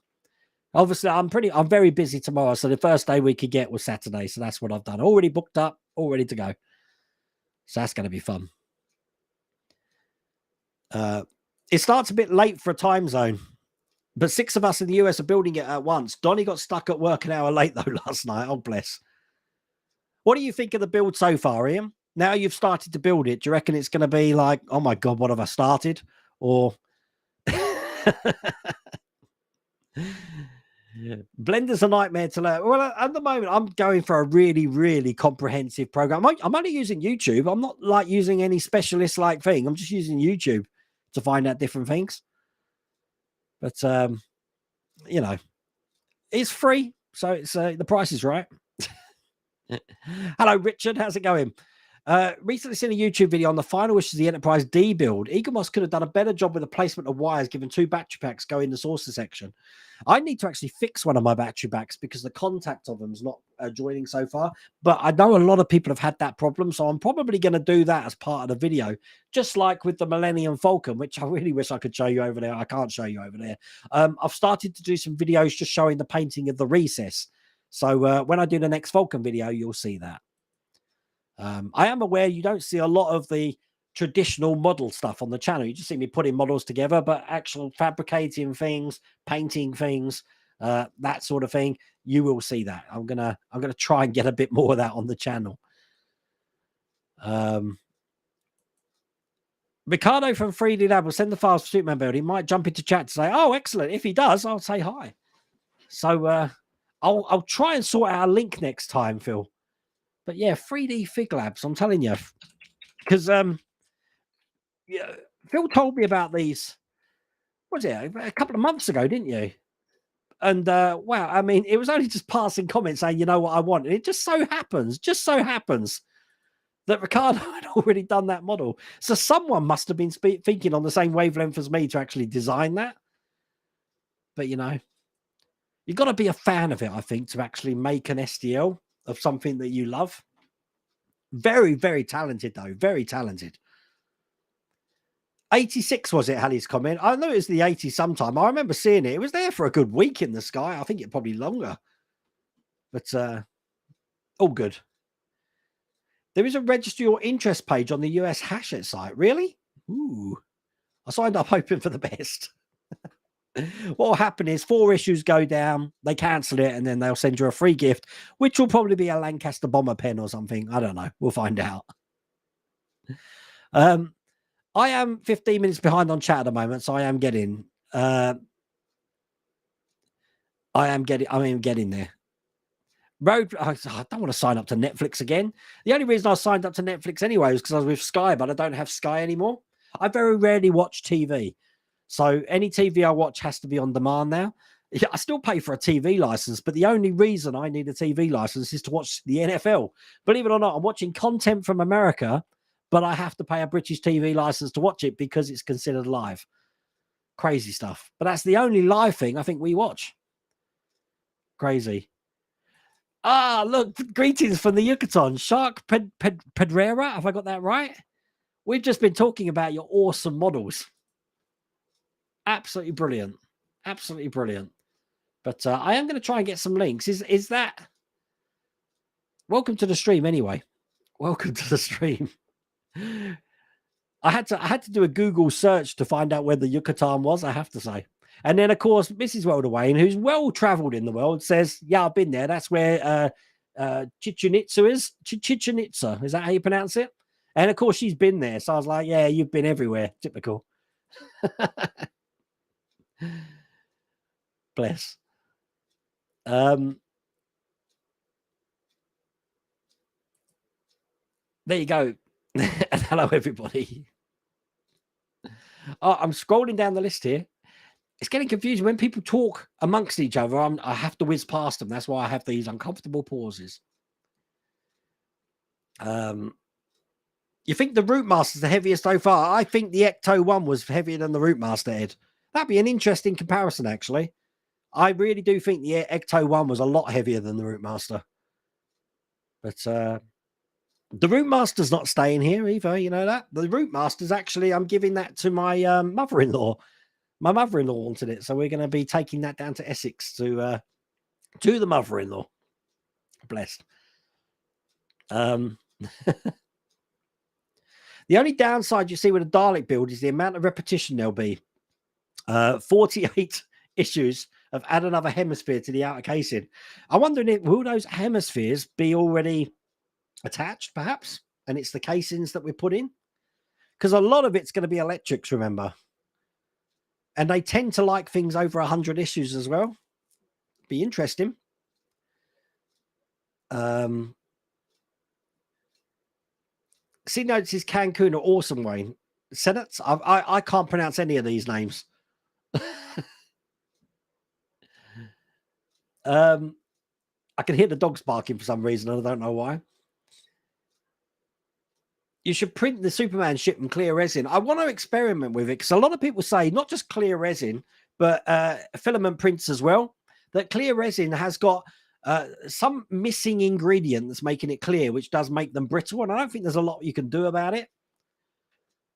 Obviously, I'm very busy tomorrow, so the first day we could get was Saturday, so that's what I've done. Already booked up, all ready to go. So that's going to be fun. It starts a bit late for a time zone, but 6 of us in the US are building it at once. Donnie got stuck at work an hour late, though, last night. Oh, bless. What do you think of the build so far, Ian? Now you've started to build it, do you reckon it's going to be like, oh, my God, what have I started? Or... Blender's a nightmare to learn. Well, at the moment, I'm going for a really, really comprehensive program. I'm only using YouTube. I'm not like using any specialist like thing. I'm just using YouTube to find out different things. But, you know, it's free. So it's the price is right. Hello, Richard. How's it going? Recently seen a YouTube video on the final wishes of the Enterprise D build. Eaglemoss could have done a better job with the placement of wires, given 2 battery packs go in the saucer section. I need to actually fix one of my battery packs because the contact of them is not joining so far. But I know a lot of people have had that problem, so I'm probably going to do that as part of the video, just like with the Millennium Falcon, which I really wish I could show you over there. I can't show you over there. I've started to do some videos just showing the painting of the recess. So when I do the next Falcon video, you'll see that. I am aware you don't see a lot of the traditional model stuff on the channel. You just see me putting models together, but actual fabricating things, painting things, that sort of thing, you will see that. I'm gonna try and get a bit more of that on the channel. Ricardo from 3D Lab will send the files for Superman build. He might jump into chat to say, "Oh, excellent." If he does, I'll say hi. So I'll try and sort out a link next time, Phil. But yeah, 3D Fig Labs, I'm telling you, because yeah, Phil told me about these. What was it, a couple of months ago, didn't you? And wow, I mean, it was only just passing comments saying, you know what I want, and it just so happens that Ricardo had already done that model. So someone must have been thinking on the same wavelength as me to actually design that. But you know, you've got to be a fan of it, I think, to actually make an STL of something that you love. Very, very talented, though. Very talented. 86 was it, Hallie's comment? I know it was the 80 sometime. I remember seeing it. It was there for a good week in the sky. I think it probably longer. But all good. There is a register your interest page on the US Hachette site. Really? Ooh. I signed up hoping for the best. What will happen is 4 issues go down, they cancel it, and then they'll send you a free gift, which will probably be a Lancaster bomber pen or something. I don't know. We'll find out. I am 15 minutes behind on chat at the moment, so I am getting getting there. Road, I don't want to sign up to Netflix again. The only reason I signed up to Netflix anyway was because I was with Sky, but I don't have Sky anymore. I very rarely watch TV. So any TV I watch has to be on demand now. I still pay for a TV license, but the only reason I need a TV license is to watch the NFL. Believe it or not, I'm watching content from America, but I have to pay a British TV license to watch it because it's considered live. Crazy stuff. But that's the only live thing I think we watch. Crazy. Ah, look, greetings from the Yucatan. Shark Pedrera, have I got that right? We've just been talking about your awesome models. Absolutely brilliant. Absolutely brilliant. But I am going to try and get some links. Is that... Welcome to the stream anyway. Welcome to the stream. I had to do a Google search to find out where the Yucatan was, I have to say. And then, of course, Mrs. Welderwayne, who's well-traveled in the world, says, yeah, I've been there. That's where Chichen Itza is. Chichen Itza. Is that how you pronounce it? And, of course, she's been there. So I was like, yeah, you've been everywhere. Typical. Bless. There you go. Hello, everybody. Oh, I'm scrolling down the list here. It's getting confusing when people talk amongst each other. I have to whiz past them. That's why I have these uncomfortable pauses. You think the Rootmaster's the heaviest so far? I think the Ecto 1 was heavier than the Rootmaster, Ed. That'd be an interesting comparison, actually. I really do think the Ecto 1 was a lot heavier than the Rootmaster. But the Rootmaster's not staying here either, you know that? The Rootmaster's actually, I'm giving that to my mother-in-law. My mother-in-law wanted it, so we're going to be taking that down to Essex to the mother-in-law. Blessed. The only downside you see with a Dalek build is the amount of repetition there'll be. 48 issues of add another hemisphere to the outer casing. I'm wondering if will those hemispheres be already attached, perhaps, and it's the casings that we put in, because a lot of it's going to be electrics, remember, and they tend to like things over 100 issues as well. Be interesting. See, notes is Cancun or Awesome Wayne. Senates. I can't pronounce any of these names. I can hear the dogs barking for some reason. I don't know why. You should print the Superman ship in clear resin. I want to experiment with it because a lot of people say not just clear resin, but filament prints as well. That clear resin has got some missing ingredient that's making it clear, which does make them brittle. And I don't think there's a lot you can do about it.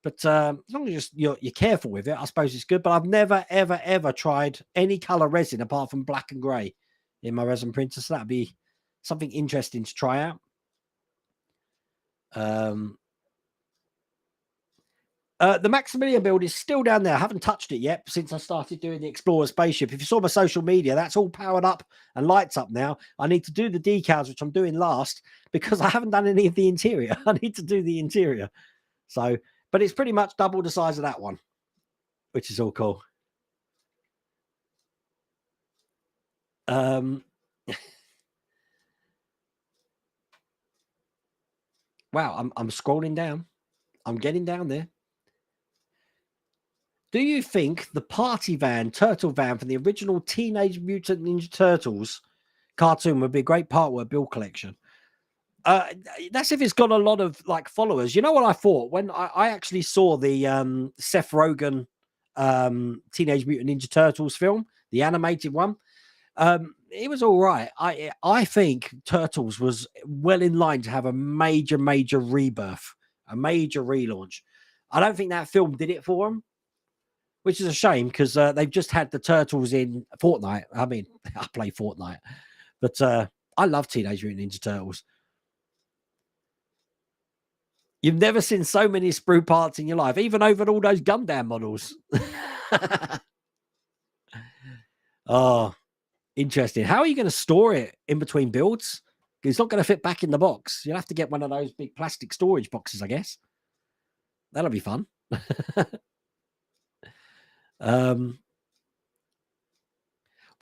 But as long as you're careful with it, I suppose it's good. But I've never, ever, ever tried any color resin apart from black and gray in my resin printer. So that'd be something interesting to try out. The Maximilian build is still down there. I haven't touched it yet since I started doing the Explorer spaceship. If you saw my social media, that's all powered up and lights up now. I need to do the decals, which I'm doing last, because I haven't done any of the interior. I need to do the interior. So, but it's pretty much double the size of that one, which is all cool. Wow, I'm scrolling down. I'm getting down there. Do you think the party van, turtle van from the original Teenage Mutant Ninja Turtles cartoon would be a great part of a build collection? That's if it's got a lot of like followers. You know what I thought when I actually saw the Seth Rogen Teenage Mutant Ninja Turtles film, the animated one. It was all right. I think Turtles was well in line to have a major rebirth, a major relaunch. I don't think that film did it for them, which is a shame because they've just had the Turtles in Fortnite. I mean, I play Fortnite, but I love Teenage Mutant Ninja Turtles. You've never seen so many sprue parts in your life, even over all those Gundam models. Oh, interesting. How are you going to store it in between builds? It's not going to fit back in the box. You'll have to get one of those big plastic storage boxes, I guess. That'll be fun. When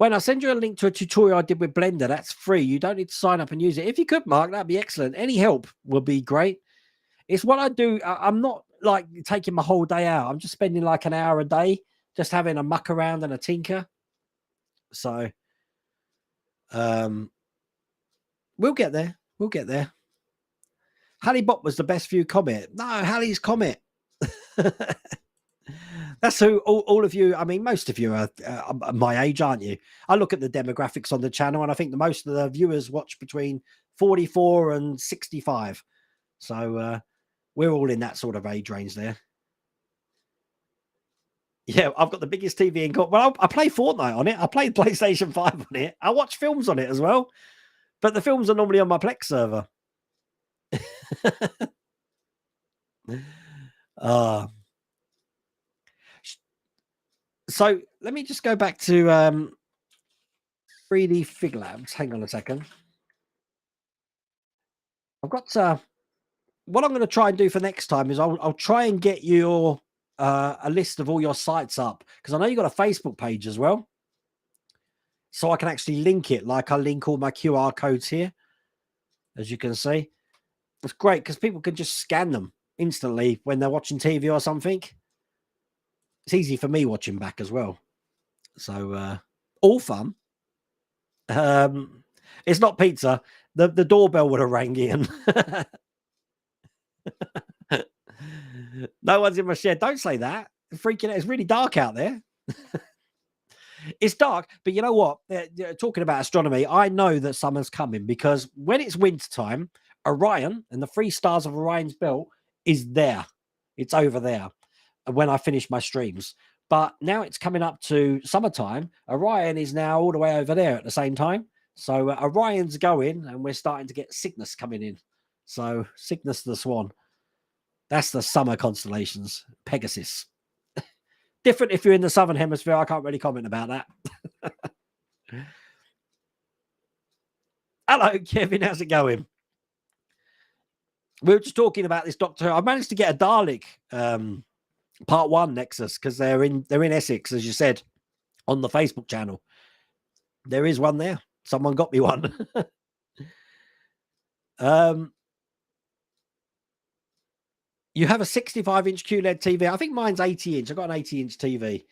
I send you a link to a tutorial I did with Blender, that's free. You don't need to sign up and use it. If you could, Mark, that'd be excellent. Any help would be great. It's what I do. I'm not like taking my whole day out. I'm just spending like an hour a day just having a muck around and a tinker. So we'll get there. We'll get there. Halley Bot was the best view comment. No, Halley's Comet. That's who all of you, I mean, most of you are my age, aren't you? I look at the demographics on the channel and I think the most of the viewers watch between 44 and 65. So We're all in that sort of age range there. Yeah, I've got the biggest TV in. Well, I play Fortnite on it. I play PlayStation 5 on it. I watch films on it as well. But the films are normally on my Plex server. So let me just go back to 3D Fig Labs. Hang on a second. I've got what I'm going to try and do for next time is I'll try and get your a list of all your sites up, because I know you've got a Facebook page as well, so I can actually link it, like I link all my QR codes here, as you can see. It's great because people can just scan them instantly when they're watching TV or something. It's easy for me watching back as well, so all fun. It's not pizza. The doorbell would have rang in. No one's in my shed. Don't say that. Freaking out. It's really dark out there. It's dark, but you know what? Talking about astronomy, I know that summer's coming, because when it's winter time, Orion and the 3 stars of Orion's belt is there. It's over there when I finish my streams. But now it's coming up to summertime. Orion is now all the way over there at the same time. So Orion's going, and we're starting to get Cygnus coming in. So Cygnus the Swan. That's the summer constellations. Pegasus. Different if you're in the southern hemisphere. I can't really comment about that. Hello, Kevin. How's it going? We were just talking about this Doctor Who. I managed to get a Dalek Part 1 Nexus, because they're in Essex, as you said, on the Facebook channel. There is one there. Someone got me one. You have a 65-inch QLED TV. I think mine's 80-inch. I got an 80-inch TV.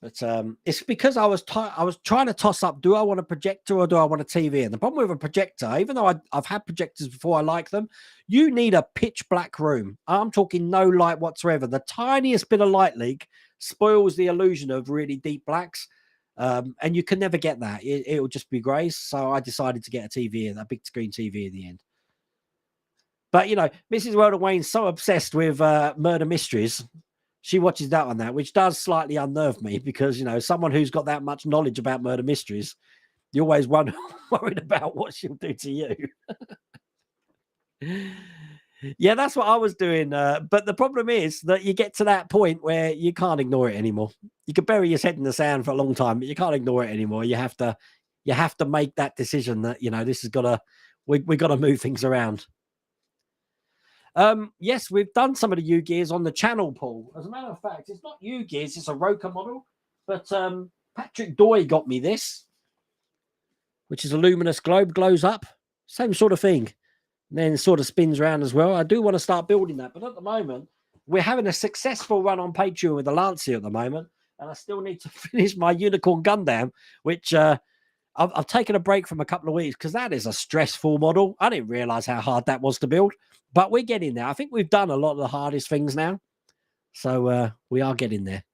But it's because I was trying to toss up, do I want a projector or do I want a TV? And the problem with a projector, even though I've had projectors before, I like them, you need a pitch black room. I'm talking no light whatsoever. The tiniest bit of light leak spoils the illusion of really deep blacks. And you can never get that. It'll just be grey. So I decided to get a TV, a big screen TV in the end. But, you know, Mrs. World of Wayne's so obsessed with murder mysteries. She watches that on that, which does slightly unnerve me, because, you know, someone who's got that much knowledge about murder mysteries, you're always worried about what she'll do to you. Yeah, that's what I was doing. But the problem is that you get to that point where you can't ignore it anymore. You could bury your head in the sand for a long time, but you can't ignore it anymore. You have to make that decision that, you know, this has got to, we got to move things around. Yes, we've done some of the U-Gears on the channel, Paul. As a matter of fact, it's not U-Gears, it's a Roker model. But Patrick Doy got me this, which is a luminous globe, glows up. Same sort of thing. And then sort of spins around as well. I do want to start building that. But at the moment, we're having a successful run on Patreon with the Lancia at the moment. And I still need to finish my Unicorn Gundam, which I've taken a break from a couple of weeks, because that is a stressful model. I didn't realize how hard that was to build. But we're getting there. I think we've done a lot of the hardest things now. So we are getting there.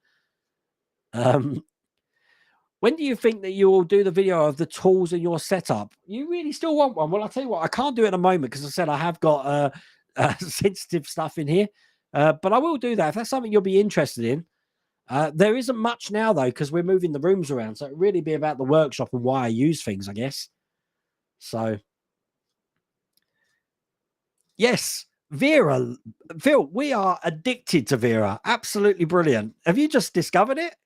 When do you think that you will do the video of the tools in your setup? You really still want one? Well, I'll tell you what, I can't do it at the moment, because I said I have got sensitive stuff in here. But I will do that. If that's something you'll be interested in. There isn't much now, though, because we're moving the rooms around. So it'd really be about the workshop and why I use things, I guess. So... Yes, Vera. Phil, we are addicted to Vera. Absolutely brilliant. Have you just discovered it?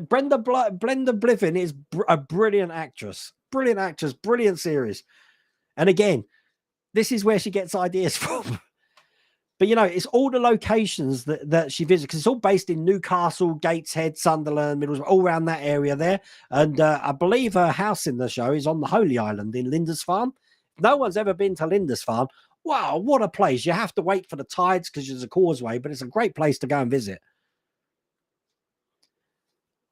Brenda Blithyn is a brilliant actress. Brilliant actress, brilliant series. And again, this is where she gets ideas from. But, you know, it's all the locations that she visits, because it's all based in Newcastle, Gateshead, Sunderland, Middlesbrough, all around that area there. And I believe her house in the show is on the Holy Island in Lindisfarne. No one's ever been to Lindisfarne. Wow, what a place. You have to wait for the tides because there's a causeway, but it's a great place to go and visit.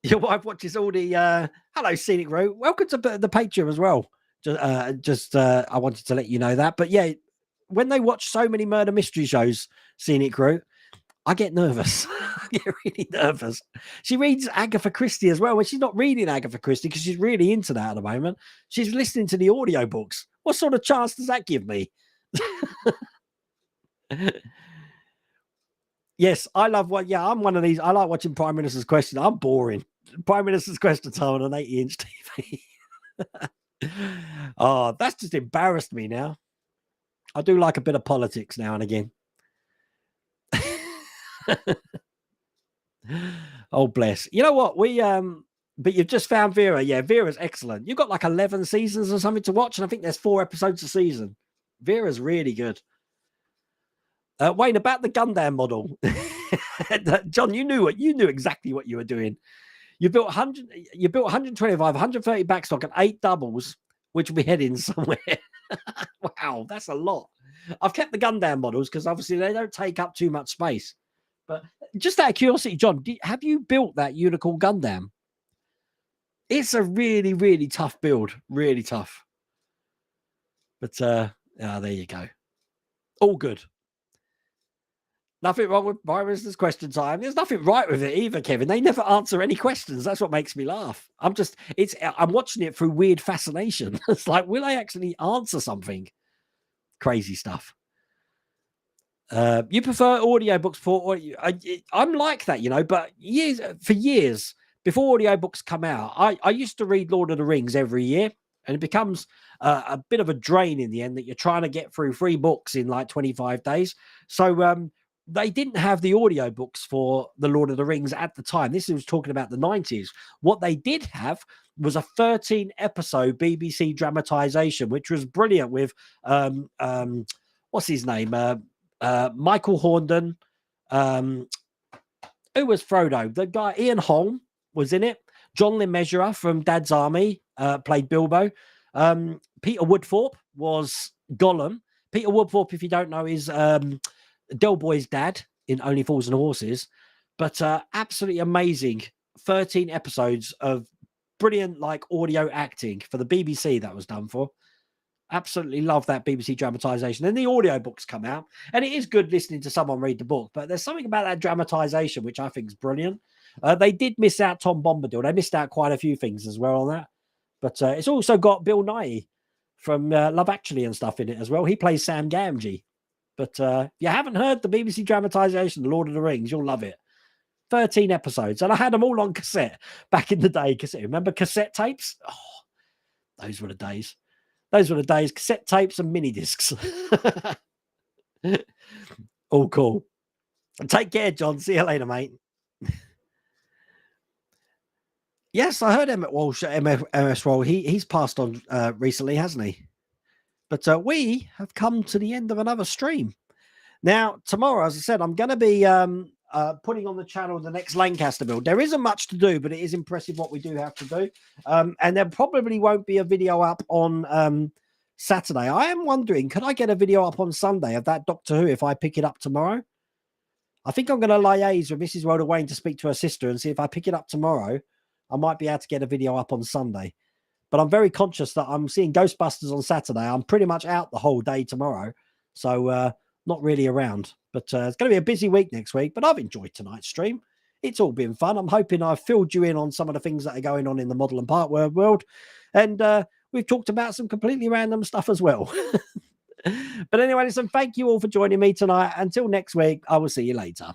Your wife watches all the hello, Scenic Route. Welcome to the Patreon as well. I wanted to let you know that. But yeah, when they watch so many murder mystery shows, Scenic Route, I get nervous. I get really nervous. She reads Agatha Christie as well. When she's not reading Agatha Christie, because she's really into that at the moment, she's listening to the audiobooks. What sort of chance does that give me? Yes, I love what. Yeah, I'm one of these. I like watching Prime Minister's Question. I'm boring. Prime Minister's Question time on an 80-inch TV. Oh, that's just embarrassed me now. I do like a bit of politics now and again. Oh, bless. You know what? But you've just found Vera. Yeah, Vera's excellent. You've got like 11 seasons or something to watch, and I think there's 4 episodes a season. Vera's really good. Wayne, about the Gundam model. John, you knew exactly what you were doing. You built 125, 130 backstock and 8 doubles, which will be heading somewhere. Wow, that's a lot. I've kept the Gundam models because obviously they don't take up too much space. But just out of curiosity, John, have you built that Unicorn Gundam? It's a really, really tough build. Really tough. But there you go. All good. Nothing wrong with Byron's question time. There's nothing right with it either, Kevin. They never answer any questions. That's what makes me laugh. I'm watching it through weird fascination. It's like, will I actually answer something? Crazy stuff. You prefer audiobooks for audio? I'm like that, but for years before audiobooks come out, I used to read Lord of the Rings every year, and it becomes a bit of a drain in the end that you're trying to get through 3 books in like 25 days. So they didn't have the audiobooks for the Lord of the Rings at the time. This was talking about the 90s. What they did have was a 13-episode BBC dramatization, which was brilliant with what's his name? Michael Horndon. Who was Frodo? The guy Ian Holm was in it. John Le from Dad's Army played Bilbo. Peter Woodthorpe was Gollum. Peter Woodthorpe, if you don't know, is Del Boy's dad in Only Fools and Horses. But absolutely amazing 13 episodes of brilliant audio acting for the BBC that was done for. Absolutely love that BBC dramatization. And the audiobooks come out, and it is good listening to someone read the book, but there's something about that dramatization which I think is brilliant. They did miss out Tom Bombadil. They missed out quite a few things as well on that. But it's also got Bill Nighy from Love Actually and stuff in it as well. He plays Sam Gamgee. But if you haven't heard the BBC dramatization, The Lord of the Rings, you'll love it. 13 episodes. And I had them all on cassette back in the day. Remember cassette tapes? Oh, those were the days. Those were the days. Cassette tapes and mini discs. All cool. Take care, John. See you later, mate. Yes, I heard Emmett Walsh at MS Roll. He's passed on recently, hasn't he? But we have come to the end of another stream. Now, tomorrow, as I said, I'm going to be putting on the channel the next Lancaster build. There isn't much to do, but it is impressive what we do have to do. And there probably won't be a video up on Saturday. I am wondering, could I get a video up on Sunday of that Doctor Who if I pick it up tomorrow? I think I'm going to liaise with Mrs. Rhoda Wayne to speak to her sister and see if I pick it up tomorrow, I might be able to get a video up on Sunday. But I'm very conscious that I'm seeing Ghostbusters on Saturday. I'm pretty much out the whole day tomorrow. So not really around. But it's going to be a busy week next week. But I've enjoyed tonight's stream. It's all been fun. I'm hoping I've filled you in on some of the things that are going on in the model and part world. And we've talked about some completely random stuff as well. But anyway, listen, thank you all for joining me tonight. Until next week, I will see you later.